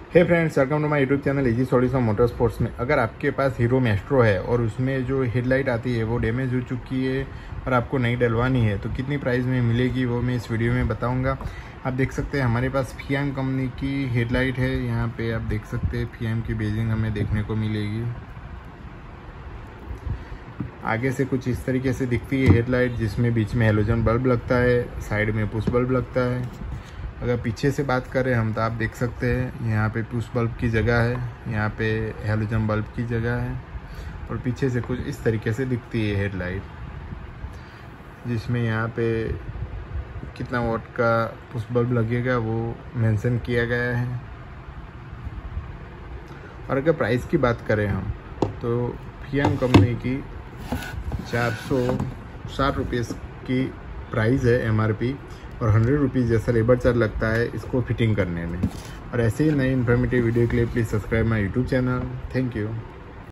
Hey friends, welcome to my YouTube channel easy solution motor sports में। अगर आपके पास hero Maestro है और उसमें जो हेडलाइट आती है वो डैमेज हो चुकी है और आपको नई डलवानी है तो कितनी प्राइस में मिलेगी वो मैं इस वीडियो में बताऊंगा। आप देख सकते हैं हमारे पास फियाम कंपनी की हेडलाइट है। यहाँ पे आप देख सकते हैं फियाम की बेजिंग हमें देखने को मिलेगी। आगे से कुछ इस तरीके से दिखती है हेडलाइट, जिसमें बीच में हेलोजन बल्ब लगता है, साइड में पुश बल्ब लगता है। अगर पीछे से बात करें हम तो आप देख सकते हैं यहाँ पे पुश बल्ब की जगह है, यहाँ पे हेलोजन बल्ब की जगह है और पीछे से कुछ इस तरीके से दिखती है हेडलाइट, जिसमें यहाँ पे कितना वॉट का पुश बल्ब लगेगा वो मेंशन किया गया है। और अगर प्राइस की बात करें हम तो फियाम कंपनी की 460 रुपये की प्राइस है MRP और 100 रुपीज़ जैसा लेबर चार्ज लगता है इसको फिटिंग करने में। और ऐसे ही नई इन्फॉर्मेटिव वीडियो के लिए please subscribe my YouTube channel. Thank you.